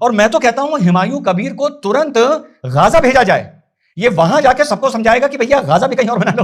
और मैं तो कहता हूं हुमायूं कबीर को तुरंत गाजा भेजा जाए। ये वहां जाके सबको समझाएगा कि भैया गाजा भी कहीं और बना लो।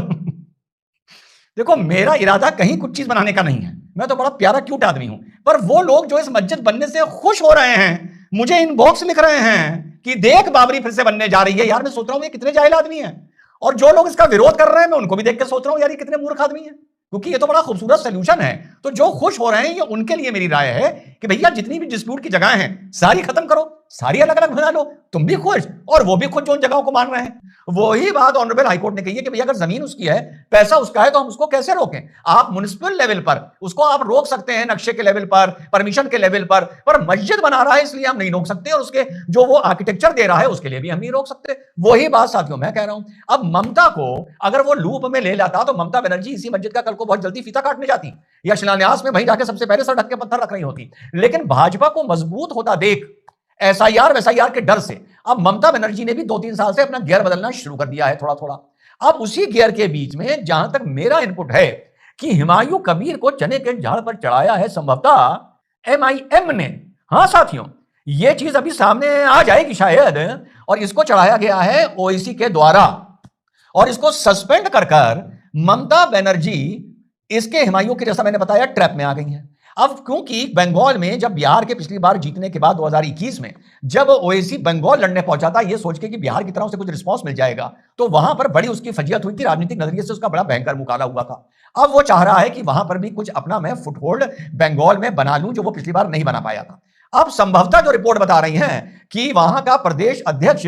देखो, मेरा इरादा कहीं कुछ चीज बनाने का नहीं है, मैं तो बड़ा प्यारा क्यूट आदमी हूं। पर वो लोग जो इस मस्जिद बनने से खुश हो रहे हैं, मुझे इनबॉक्स लिख रहे हैं कि देख बाबरी फिर से बनने जा रही है। यार मैं सोच रहा हूं ये कितने जाहिल आदमी हैं। और जो लोग इसका विरोध कर रहे हैं, मैं उनको भी देख के सोच रहा हूं यार ये कितने मूर्ख आदमी हैं, क्योंकि ये तो बड़ा खूबसूरत सोल्यूशन है। तो जो खुश हो रहे हैं, ये उनके लिए मेरी राय है कि भैया जितनी भी डिस्प्यूट की जगह हैं सारी खत्म करो, सारी अलग अलग बना लो, तुम भी खुश और वो भी खुश जो उन जगहों को मान रहे हैं। वही बात ऑनरेबल हाईकोर्ट ने कही है कि भैया अगर जमीन उसकी है, पैसा उसका है, तो हम उसको कैसे रोकें। आप म्युनिसिपल लेवल पर उसको आप रोक सकते हैं, नक्शे के लेवल पर, परमिशन के लेवल पर मस्जिद बना रहा है इसलिए हम नहीं रोक सकते, और उसके जो वो आर्किटेक्चर दे रहा है उसके लिए भी हम नहीं रोक सकते। वही बात साथियों मैं कह रहा हूं। अब ममता को अगर वो लूप में ले लाता, तो ममता बनर्जी इसी मस्जिद का कल को बहुत जल्दी फीता काटने जाती, या शिलान्यास में वहीं जाके सबसे पहले सर ढक के पत्थर रख रही होती। लेकिन भाजपा को मजबूत होता देख एसआईआर वैसआईआर के डर से अब ममता बनर्जी ने भी 2-3 साल से अपना गियर बदलना शुरू कर दिया है थोड़ा थोड़ा। अब उसी गियर के बीच में जहां तक मेरा इनपुट है कि हुमायूं कबीर को चने के झाड़ पर चढ़ाया है संभवतः एमआईएम ने। हां साथियों, यह चीज अभी सामने आ जाएगी शायद, और इसको चढ़ाया गया है ओवैसी के द्वारा, और इसको सस्पेंड कर ममता बनर्जी इसके हुमायूं के, जैसा मैंने बताया, ट्रैप में आ गई है। अब क्योंकि बंगाल में जब बिहार के पिछली बार जीतने के बाद 2021 में जब ओवैसी बंगाल लड़ने पहुंचा था, ये सोच के कि बिहार की तरफ से कुछ रिस्पांस मिल जाएगा, तो वहां पर बड़ी उसकी फजीयत हुई थी, राजनीतिक नजरिए से उसका बड़ा भयंकर मुकाबला हुआ था। अब वो चाह रहा है कि वहां पर भी कुछ अपना मैं फुटहोल्ड बंगाल में बना लूं, जो वो पिछली बार नहीं बना पाया था। अब संभवतः जो रिपोर्ट बता रही है कि वहां का प्रदेश अध्यक्ष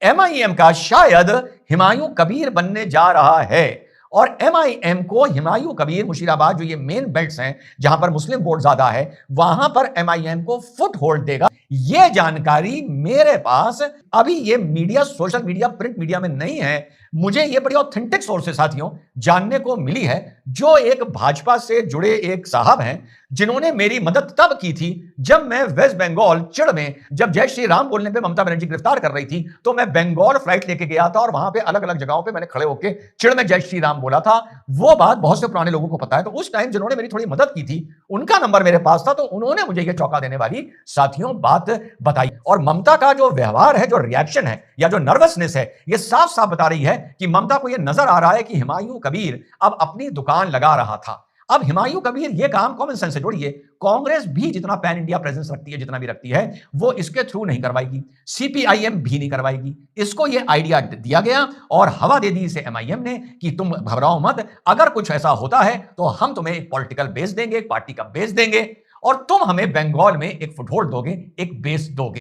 एमआईएम का शायद हुमायूं कबीर बनने जा रहा है, और एमआईएम को हुमायूं कबीर, मुशीराबाद जो ये मेन बेल्ट्स हैं जहां पर मुस्लिम वोट ज्यादा है, वहां पर एमआईएम को फुट होल्ड देगा। ये जानकारी मेरे पास अभी ये media, social media, print media में नहीं है, मुझे ये बड़ी ऑथेंटिक सोर्स से साथियों जानने को मिली है, जो एक भाजपा से जुड़े एक साहब हैं जिन्होंने मेरी मदद तब की थी जब मैं वेस्ट बंगाल चिड़ में, जब जय श्री राम बोलने पे ममता बनर्जी गिरफ्तार कर रही थी, तो मैं बंगाल फ्लाइट लेके गया था और वहां पे अलग अलग जगहों पे मैंने खड़े होकर चिड़ में जय श्री राम बोला था। वो बात बहुत से पुराने लोगों को पता है। तो उस टाइम जिन्होंने मेरी थोड़ी मदद की थी, उनका नंबर मेरे पास था, तो उन्होंने मुझे ये चौंका देने वाली साथियों बात बताई। और ममता का जो व्यवहार है, जो रिएक्शन है, या जो नर्वसनेस है, ये साफ साफ बता रही है कि ममता को ये नजर आ रहा है कि हुमायूं कबीर अब अपनी दुकान लगा रहा था। अब हुमायूं कबीर ये काम कॉमन सेंस से जोड़िए, कांग्रेस भी जितना पैन इंडिया प्रेजेंस रखती है, जितना भी रखती है, वो इसके थ्रू नहीं करवाएगी, सीपीआईएम भी नहीं करवाएगी। इसको ये आइडिया दिया गया और हवा दे दी इसे एमआईएम ने कि तुम घबराओ मत, अगर कुछ ऐसा होता है तो हम तुम्हें एक पॉलिटिकल बेस देंगे, एक पार्टी का बेस देंगे, और तुम हमें बंगाल में एक फुटहोल्ड दोगे, एक बेस दोगे।